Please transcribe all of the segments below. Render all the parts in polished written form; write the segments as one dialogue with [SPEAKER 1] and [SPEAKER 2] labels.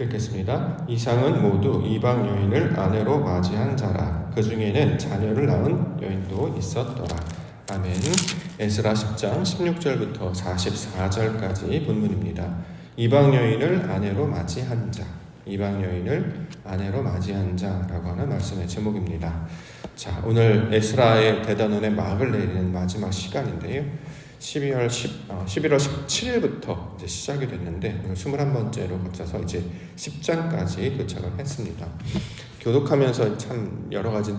[SPEAKER 1] 읽겠습니다. 이상은 모두 이방 여인을 아내로 맞이한 자라. 그 중에는 자녀를 낳은 여인도 있었더라. 아멘. 에스라 10장 16절부터 44절까지 본문입니다. 이방 여인을 아내로 맞이한 자, 이방 여인을 아내로 맞이한 자라고 하는 말씀의 제목입니다. 자, 오늘 에스라의 대단원의 막을 내리는 마지막 시간인데요. 11월 17일부터 이제 시작이 됐는데 오늘 21번째로 거쳐서 이제 10장까지 도착을 했습니다. 교독하면서 참 여러 가지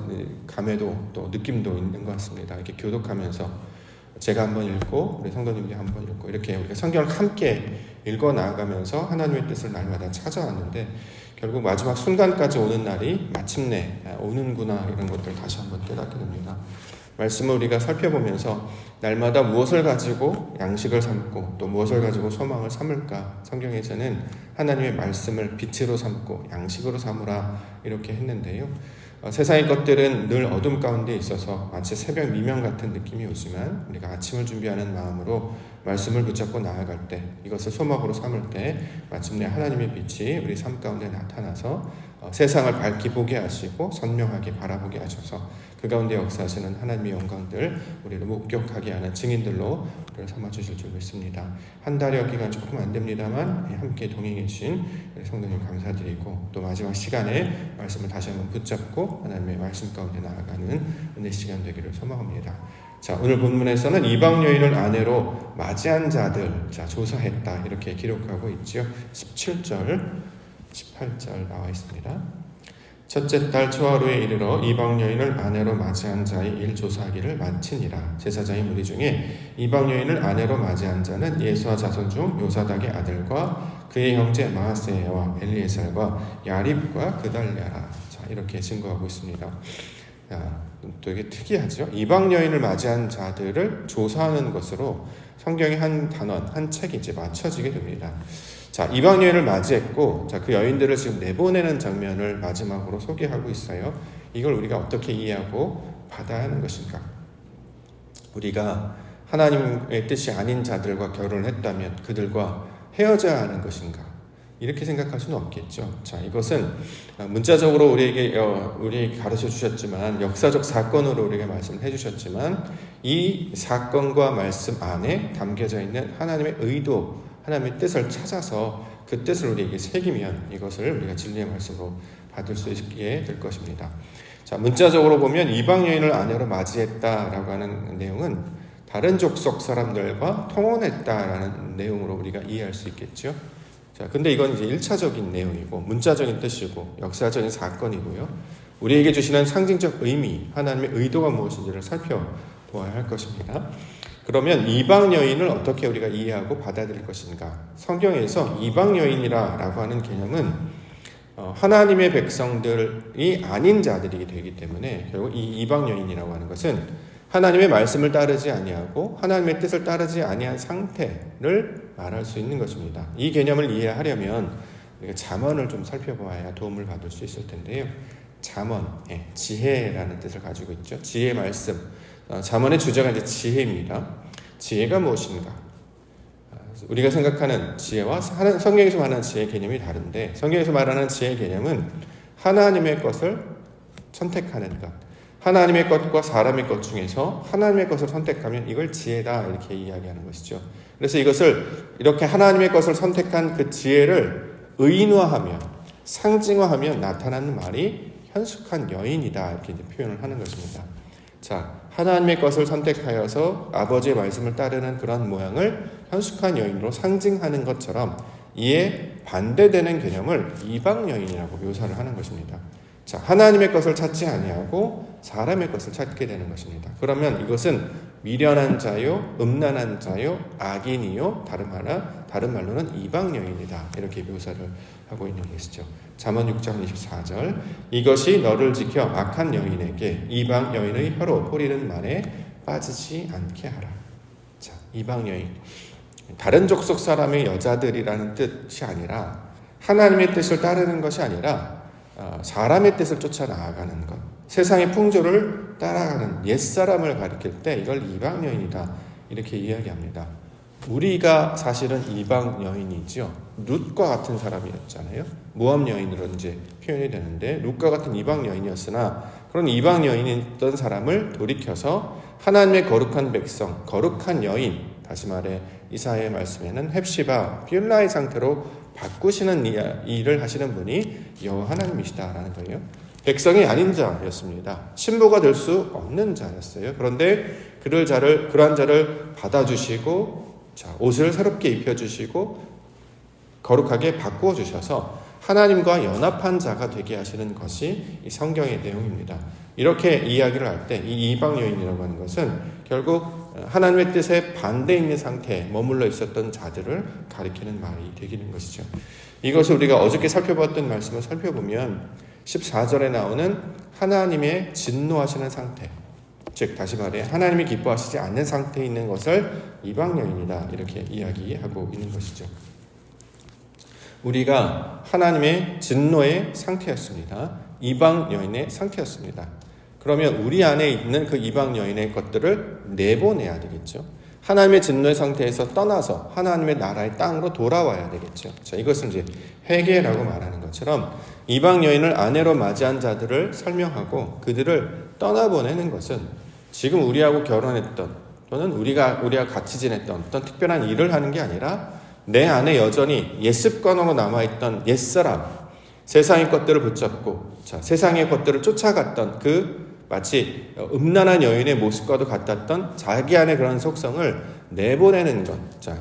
[SPEAKER 1] 감회도 또 느낌도 있는 것 같습니다. 이렇게 교독하면서 제가 한번 읽고 우리 성도님들이 한번 읽고 이렇게 우리가 성경을 함께 읽어 나아가면서 하나님의 뜻을 날마다 찾아왔는데 결국 마지막 순간까지 오는 날이 마침내 오는구나, 이런 것들 다시 한번 깨닫게 됩니다. 말씀을 우리가 살펴보면서 날마다 무엇을 가지고 양식을 삼고 또 무엇을 가지고 소망을 삼을까? 성경에서는 하나님의 말씀을 빛으로 삼고 양식으로 삼으라 이렇게 했는데요. 세상의 것들은 늘 어둠 가운데 있어서 마치 새벽 미명 같은 느낌이 오지만 우리가 아침을 준비하는 마음으로 말씀을 붙잡고 나아갈 때, 이것을 소망으로 삼을 때 마침내 하나님의 빛이 우리 삶 가운데 나타나서 세상을 밝게 보게 하시고 선명하게 바라보게 하셔서 그 가운데 역사하시는 하나님의 영광들 우리를 목격하게 하는 증인들로 우리를 삼아주실 줄 믿습니다. 한 달여 기간 조금 안 됩니다만 함께 동행해 주신 성도님 감사드리고, 또 마지막 시간에 말씀을 다시 한번 붙잡고 하나님의 말씀 가운데 나아가는 은혜 시간 되기를 소망합니다. 자, 오늘 본문에서는 이방 여인을 아내로 맞이한 자들, 조사했다 이렇게 기록하고 있죠. 17절 18절 나와 있습니다. 첫째 달 초하루에 이르러 이방 여인을 아내로 맞이한 자의 일 조사하기를 마치니라. 제사장의 무리 중에 이방 여인을 아내로 맞이한 자는 예수와 자손 중 요사닥의 아들과 그의 형제 마하세야와 엘리에셀과 야립과 그달랴라. 자, 이렇게 증거하고 있습니다. 되게 특이하죠. 이방 여인을 맞이한 자들을 조사하는 것으로 성경의 한 단원, 한 책이 이제 맞춰지게 됩니다. 자, 이방 여인을 맞이했고, 그 여인들을 지금 내보내는 장면을 마지막으로 소개하고 있어요. 이걸 우리가 어떻게 이해하고 받아야 하는 것인가? 우리가 하나님의 뜻이 아닌 자들과 결혼을 했다면 그들과 헤어져야 하는 것인가? 이렇게 생각할 수는 없겠죠. 자, 이것은 문자적으로 우리에게 가르쳐 주셨지만, 역사적 사건으로 우리에게 말씀을 해주셨지만, 이 사건과 말씀 안에 담겨져 있는 하나님의 의도, 하나님의 뜻을 찾아서 그 뜻을 우리에게 새기면 이것을 우리가 진리의 말씀으로 받을 수 있게 될 것입니다. 자, 문자적으로 보면 이방 여인을 아내로 맞이했다라고 하는 내용은 다른 족속 사람들과 통혼했다라는 내용으로 우리가 이해할 수 있겠죠. 자, 근데 이건 이제 1차적인 내용이고 문자적인 뜻이고 역사적인 사건이고요. 우리에게 주시는 상징적 의미, 하나님의 의도가 무엇인지를 살펴보아야 할 것입니다. 그러면 이방 여인을 어떻게 우리가 이해하고 받아들일 것인가? 성경에서 이방 여인이라고 하는 개념은 하나님의 백성들이 아닌 자들이 되기 때문에 결국 이 이방 여인이라고 하는 것은 하나님의 말씀을 따르지 아니하고 하나님의 뜻을 따르지 아니한 상태를 말할 수 있는 것입니다. 이 개념을 이해하려면 우리가 잠언을 좀 살펴봐야 도움을 받을 수 있을 텐데요. 잠언, 지혜라는 뜻을 가지고 있죠. 지혜 말씀. 잠언의 주제가 이제 지혜입니다. 지혜가 무엇인가? 우리가 생각하는 지혜와 성경에서 말하는 지혜 개념이 다른데, 성경에서 말하는 지혜 개념은 하나님의 것을 선택하는 것, 하나님의 것과 사람의 것 중에서 하나님의 것을 선택하면 이걸 지혜다 이렇게 이야기하는 것이죠. 그래서 이것을 이렇게 하나님의 것을 선택한 그 지혜를 의인화하며 상징화하며 나타나는 말이 현숙한 여인이다 이렇게 표현을 하는 것입니다. 자, 하나님의 것을 선택하여서 아버지의 말씀을 따르는 그런 모양을 현숙한 여인으로 상징하는 것처럼 이에 반대되는 개념을 이방 여인이라고 묘사를 하는 것입니다. 자, 하나님의 것을 찾지 아니하고 사람의 것을 찾게 되는 것입니다. 그러면 이것은 미련한 자요, 음란한 자요, 악인이요, 다른 말로는 이방 여인이다 이렇게 묘사를 하고 있는 것이죠. 잠언 6장 24절, 이것이 너를 지켜 악한 여인에게 이방 여인의 혀로 포리는 말에 빠지지 않게 하라. 자, 이방 여인, 다른 족속 사람의 여자들이라는 뜻이 아니라 하나님의 뜻을 따르는 것이 아니라 사람의 뜻을 쫓아 나아가는 것, 세상의 풍조를 따라가는 옛사람을 가리킬 때 이걸 이방 여인이다 이렇게 이야기합니다. 우리가 사실은 이방 여인이죠. 룻과 같은 사람이었잖아요. 모압 여인으로 이제 표현이 되는데 룻과 같은 이방 여인이었으나 그런 이방 여인이었던 사람을 돌이켜서 하나님의 거룩한 백성, 거룩한 여인, 다시 말해 이사야의 말씀에는 헵시바, 비울라의 상태로 바꾸시는 일을 하시는 분이 여호와 하나님이시다라는 거예요. 백성이 아닌 자였습니다. 신부가 될 수 없는 자였어요. 그런데 그러한 자를 받아주시고 옷을 새롭게 입혀주시고 거룩하게 바꾸어 주셔서 하나님과 연합한 자가 되게 하시는 것이 이 성경의 내용입니다. 이렇게 이야기를 할 때 이 이방 여인이라고 하는 것은 결국 하나님의 뜻에 반대 있는 상태에 머물러 있었던 자들을 가리키는 말이 되기는 것이죠. 이것을 우리가 어저께 살펴봤던 말씀을 살펴보면 14절에 나오는 하나님의 진노하시는 상태, 즉 다시 말해 하나님이 기뻐하시지 않는 상태에 있는 것을 이방 여인이다 이렇게 이야기하고 있는 것이죠. 우리가 하나님의 진노의 상태였습니다. 이방 여인의 상태였습니다. 그러면 우리 안에 있는 그 이방 여인의 것들을 내보내야 되겠죠. 하나님의 진노의 상태에서 떠나서 하나님의 나라의 땅으로 돌아와야 되겠죠. 자, 이것은 이제 회개라고 말하는 것처럼 이방 여인을 아내로 맞이한 자들을 설명하고 그들을 떠나보내는 것은 지금 우리하고 결혼했던 또는 우리가 같이 지냈던 어떤 특별한 일을 하는 게 아니라 내 안에 여전히 옛 습관으로 남아있던 옛사람, 세상의 것들을 붙잡고 세상의 것들을 쫓아갔던 그 마치 음란한 여인의 모습과도 같았던 자기 안의 그런 속성을 내보내는 것,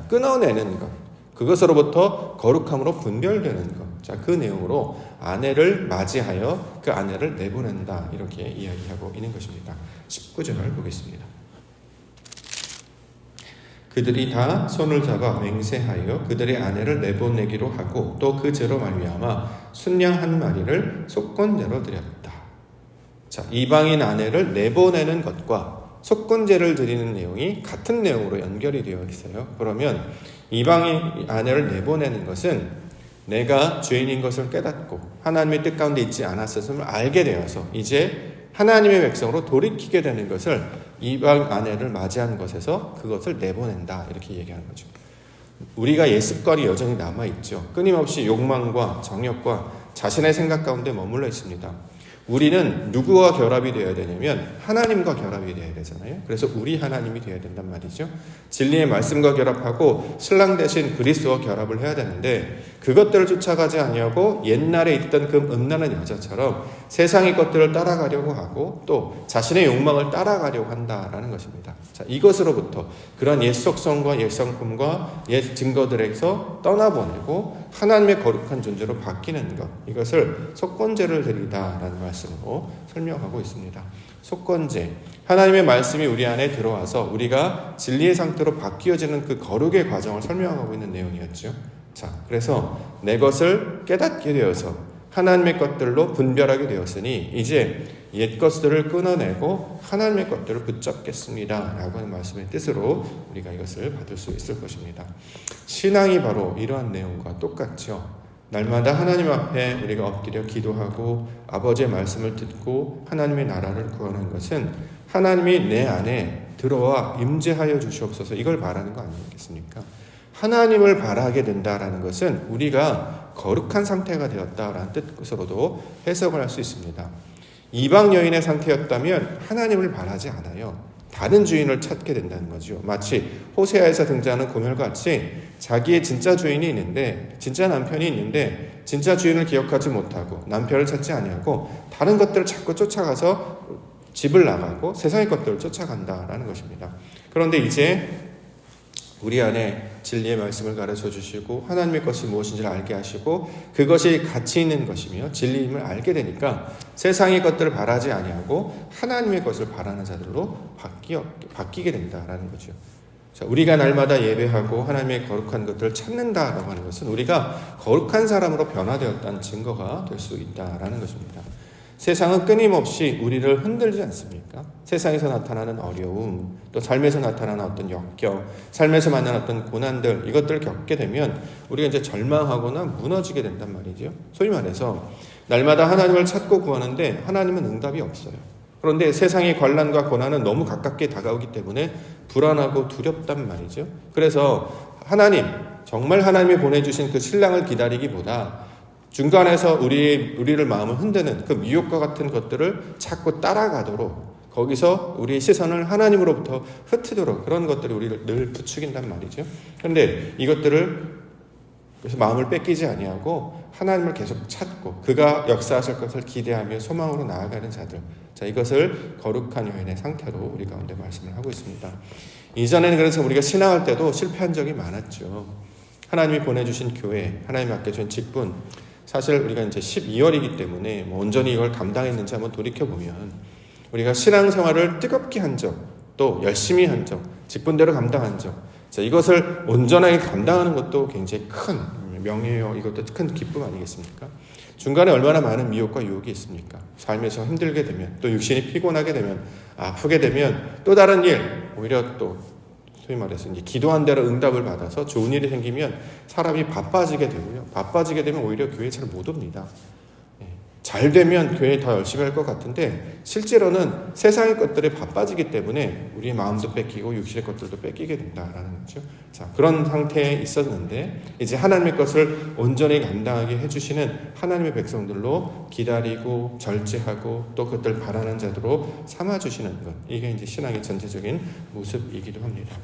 [SPEAKER 1] 끊어내는 것, 그것으로부터 거룩함으로 분별되는 것, 그 내용으로 아내를 맞이하여 그 아내를 내보낸다 이렇게 이야기하고 있는 것입니다. 19절을 보겠습니다. 그들이 다 손을 잡아 맹세하여 그들의 아내를 내보내기로 하고 또 그 죄로 말미암아 순양 한 마리를 속건제로 드렸다. 자, 이방인 아내를 내보내는 것과 속건제를 드리는 내용이 같은 내용으로 연결이 되어 있어요. 그러면 이방인 아내를 내보내는 것은 내가 죄인인 것을 깨닫고 하나님의 뜻 가운데 있지 않았음을 알게 되어서 이제 하나님의 백성으로 돌이키게 되는 것을 이방 아내를 맞이한 것에서 그것을 내보낸다 이렇게 얘기하는 거죠. 우리가 옛 습관이 여전히 남아있죠. 끊임없이 욕망과 정욕과 자신의 생각 가운데 머물러 있습니다. 우리는 누구와 결합이 되어야 되냐면 하나님과 결합이 되어야 되잖아요. 그래서 우리 하나님이 되어야 된단 말이죠. 진리의 말씀과 결합하고 신랑 대신 그리스도와 결합을 해야 되는데 그것들을 쫓아가지 아니하고 옛날에 있던 그 음란한 여자처럼 세상의 것들을 따라가려고 하고 또 자신의 욕망을 따라가려고 한다라는 것입니다. 자, 이것으로부터 그런 옛 속성과 옛 성품과 옛 증거들에서 떠나보내고 하나님의 거룩한 존재로 바뀌는 것, 이것을 속건제를 드리다라는 말씀으로 설명하고 있습니다. 속건제, 하나님의 말씀이 우리 안에 들어와서 우리가 진리의 상태로 바뀌어지는 그 거룩의 과정을 설명하고 있는 내용이었죠. 자, 그래서 내 것을 깨닫게 되어서 하나님의 것들로 분별하게 되었으니 이제 옛 것들을 끊어내고 하나님의 것들을 붙잡겠습니다 라고 하는 말씀의 뜻으로 우리가 이것을 받을 수 있을 것입니다. 신앙이 바로 이러한 내용과 똑같죠. 날마다 하나님 앞에 우리가 엎드려 기도하고 아버지의 말씀을 듣고 하나님의 나라를 구하는 것은 하나님이 내 안에 들어와 임재하여 주시옵소서, 이걸 바라는 거 아니겠습니까? 하나님을 바라게 된다라는 것은 우리가 거룩한 상태가 되었다라는 뜻으로도 해석을 할 수 있습니다. 이방 여인의 상태였다면 하나님을 바라지 않아요. 다른 주인을 찾게 된다는 거죠. 마치 호세아에서 등장하는 고멜같이 자기의 진짜 주인이 있는데, 진짜 남편이 있는데 진짜 주인을 기억하지 못하고 남편을 찾지 아니하고 다른 것들을 자꾸 쫓아가서 집을 나가고 세상의 것들을 쫓아간다라는 것입니다. 그런데 이제 우리 안에 진리의 말씀을 가르쳐 주시고 하나님의 것이 무엇인지를 알게 하시고 그것이 가치 있는 것이며 진리임을 알게 되니까 세상의 것들을 바라지 아니하고 하나님의 것을 바라는 자들로 바뀌게 된다라는 거죠. 자, 우리가 날마다 예배하고 하나님의 거룩한 것들을 찾는다라고 하는 것은 우리가 거룩한 사람으로 변화되었다는 증거가 될 수 있다라는 것입니다. 세상은 끊임없이 우리를 흔들지 않습니까? 세상에서 나타나는 어려움, 또 삶에서 나타나는 어떤 역경, 삶에서 만나는 어떤 고난들, 이것들을 겪게 되면 우리가 이제 절망하거나 무너지게 된단 말이죠. 소위 말해서 날마다 하나님을 찾고 구하는데 하나님은 응답이 없어요. 그런데 세상의 관란과 고난은 너무 가깝게 다가오기 때문에 불안하고 두렵단 말이죠. 그래서 하나님, 정말 하나님이 보내주신 그 신랑을 기다리기보다 중간에서 우리를 마음을 흔드는 그 미혹과 같은 것들을 자꾸 따라가도록, 거기서 우리의 시선을 하나님으로부터 흩트도록, 그런 것들이 우리를 늘 부추긴단 말이죠. 그런데 이것들을, 그래서 마음을 뺏기지 아니하고 하나님을 계속 찾고 그가 역사하실 것을 기대하며 소망으로 나아가는 자들, 자, 이것을 거룩한 여인의 상태로 우리 가운데 말씀을 하고 있습니다. 이전에는 그래서 우리가 신앙할 때도 실패한 적이 많았죠. 하나님이 보내주신 교회, 하나님이 맡겨준 직분, 사실 우리가 이제 12월이기 때문에 온전히 이걸 감당했는지 한번 돌이켜보면, 우리가 신앙생활을 뜨겁게 한 적, 또 열심히 한 적, 직분대로 감당한 적, 자, 이것을 온전하게 감당하는 것도 굉장히 큰 명예요. 이것도 큰 기쁨 아니겠습니까? 중간에 얼마나 많은 미혹과 유혹이 있습니까? 삶에서 힘들게 되면, 또 육신이 피곤하게 되면, 아프게 되면, 또 다른 일, 오히려 또 소위 말해서 이제 기도한 대로 응답을 받아서 좋은 일이 생기면 사람이 바빠지게 되고요. 바빠지게 되면 오히려 교회에 잘 못 옵니다. 잘 되면 교회에 더 열심히 할 것 같은데 실제로는 세상의 것들에 바빠지기 때문에 우리의 마음도 뺏기고 육신의 것들도 뺏기게 된다라는 거죠. 자, 그런 상태에 있었는데 이제 하나님의 것을 온전히 감당하게 해주시는 하나님의 백성들로 기다리고 절제하고 또 그것들 바라는 자들로 삼아주시는 것, 이게 이제 신앙의 전체적인 모습이기도 합니다.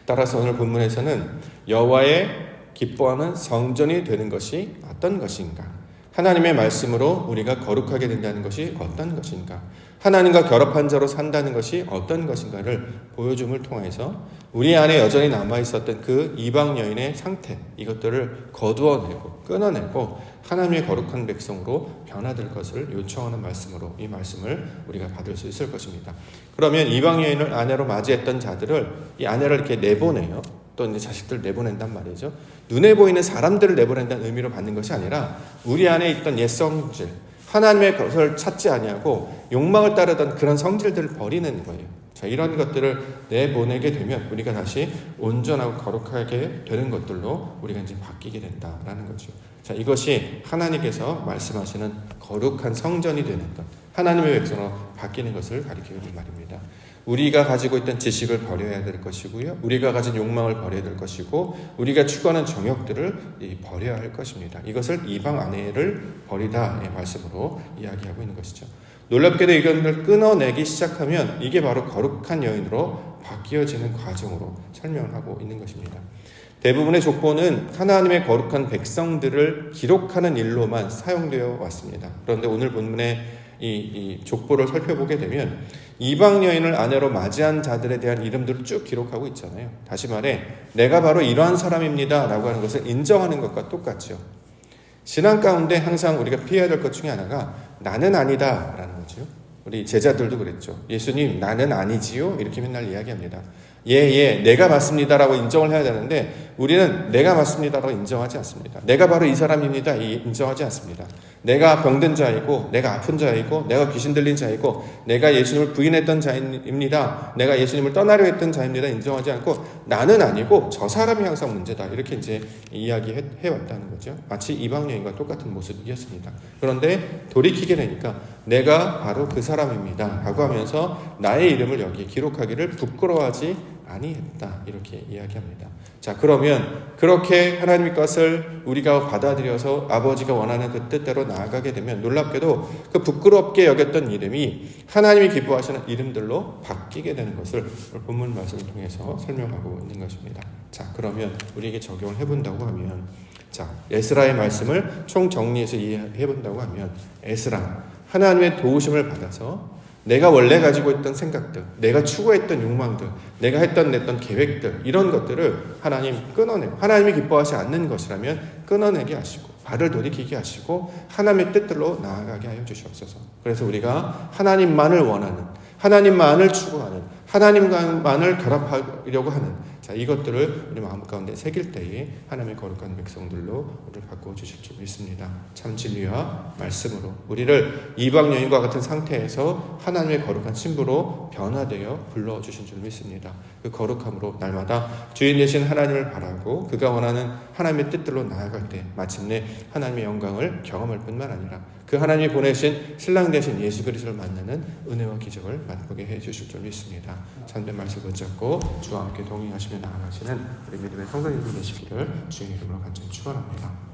[SPEAKER 1] 따라서 오늘 본문에서는 여호와의 기뻐하는 성전이 되는 것이 어떤 것인가? 하나님의 말씀으로 우리가 거룩하게 된다는 것이 어떤 것인가? 하나님과 결합한 자로 산다는 것이 어떤 것인가를 보여줌을 통해서 우리 안에 여전히 남아있었던 그 이방 여인의 상태, 이것들을 거두어내고 끊어내고 하나님의 거룩한 백성으로 변화될 것을 요청하는 말씀으로 이 말씀을 우리가 받을 수 있을 것입니다. 그러면 이방 여인을 아내로 맞이했던 자들을, 이 아내를 이렇게 내보내요. 또 이제 자식들 내보낸단 말이죠. 눈에 보이는 사람들을 내보낸다는 의미로 받는 것이 아니라 우리 안에 있던 옛 성질, 하나님의 것을 찾지 아니하고 욕망을 따르던 그런 성질들을 버리는 거예요. 자, 이런 것들을 내보내게 되면 우리가 다시 온전하고 거룩하게 되는 것들로 우리가 이제 바뀌게 된다라는 거죠. 자, 이것이 하나님께서 말씀하시는 거룩한 성전이 되는 것, 하나님의 백성으로 바뀌는 것을 가리키는 말입니다. 우리가 가지고 있던 지식을 버려야 될 것이고요. 우리가 가진 욕망을 버려야 될 것이고 우리가 추구하는 정욕들을 버려야 할 것입니다. 이것을 이방 아내를 버리다의 말씀으로 이야기하고 있는 것이죠. 놀랍게도 이것을 끊어내기 시작하면 이게 바로 거룩한 여인으로 바뀌어지는 과정으로 설명하고 있는 것입니다. 대부분의 족보는 하나님의 거룩한 백성들을 기록하는 일로만 사용되어 왔습니다. 그런데 오늘 본문의 이 족보를 살펴보게 되면 이방 여인을 아내로 맞이한 자들에 대한 이름들을 쭉 기록하고 있잖아요. 다시 말해 내가 바로 이러한 사람입니다 라고 하는 것을 인정하는 것과 똑같죠. 신앙 가운데 항상 우리가 피해야 될 것 중에 하나가 나는 아니다 라는 거죠. 우리 제자들도 그랬죠. 예수님 나는 아니지요? 이렇게 맨날 이야기합니다. 예, 내가 맞습니다 라고 인정을 해야 되는데 우리는 내가 맞습니다 라고 인정하지 않습니다. 내가 바로 이 사람입니다 인정하지 않습니다. 내가 병든 자이고 내가 아픈 자이고 내가 귀신 들린 자이고 내가 예수님을 부인했던 자입니다. 내가 예수님을 떠나려 했던 자입니다 인정하지 않고 나는 아니고 저 사람이 항상 문제다 이렇게 이제 이야기해왔다는 거죠. 마치 이방 여인과 똑같은 모습이었습니다. 그런데 돌이키게 되니까 내가 바로 그 사람입니다 라고 하면서 나의 이름을 여기에 기록하기를 부끄러워하지 아니했다 이렇게 이야기합니다. 자, 그러면 그렇게 하나님의 것을 우리가 받아들여서 아버지가 원하는 그 뜻대로 나아가게 되면 놀랍게도 그 부끄럽게 여겼던 이름이 하나님이 기뻐하시는 이름들로 바뀌게 되는 것을 본문 말씀을 통해서 설명하고 있는 것입니다. 자, 그러면 우리에게 적용을 해본다고 하면, 자, 에스라의 말씀을 총정리해서 이해해본다고 하면 에스라, 하나님의 도우심을 받아서 내가 원래 가지고 있던 생각들, 내가 추구했던 욕망들, 내가 냈던 계획들, 이런 것들을 하나님 끊어내고, 하나님이 기뻐하지 않는 것이라면 끊어내게 하시고 발을 돌이키게 하시고 하나님의 뜻들로 나아가게 하여 주시옵소서. 그래서 우리가 하나님만을 원하는, 하나님만을 추구하는, 하나님과만을 결합하려고 하는, 자, 이것들을 우리 마음 가운데 새길 때에 하나님의 거룩한 백성들로 우리를 바꾸어 주실 줄 믿습니다. 참 진리와 말씀으로 우리를 이방 여인과 같은 상태에서 하나님의 거룩한 신부로 변화되어 불러주신 줄 믿습니다. 그 거룩함으로 날마다 주인 되신 하나님을 바라고 그가 원하는 하나님의 뜻들로 나아갈 때 마침내 하나님의 영광을 경험할 뿐만 아니라 그 하나님이 보내신 신랑 되신 예수 그리스도를 만나는 은혜와 기적을 맛보게 해주실 줄 믿습니다. 참된 말씀 붙잡고 주와 함께 동행하시며 나아가시는 우리 믿음의 성도님들 되시기를 주의 이름으로 간절히 축원합니다.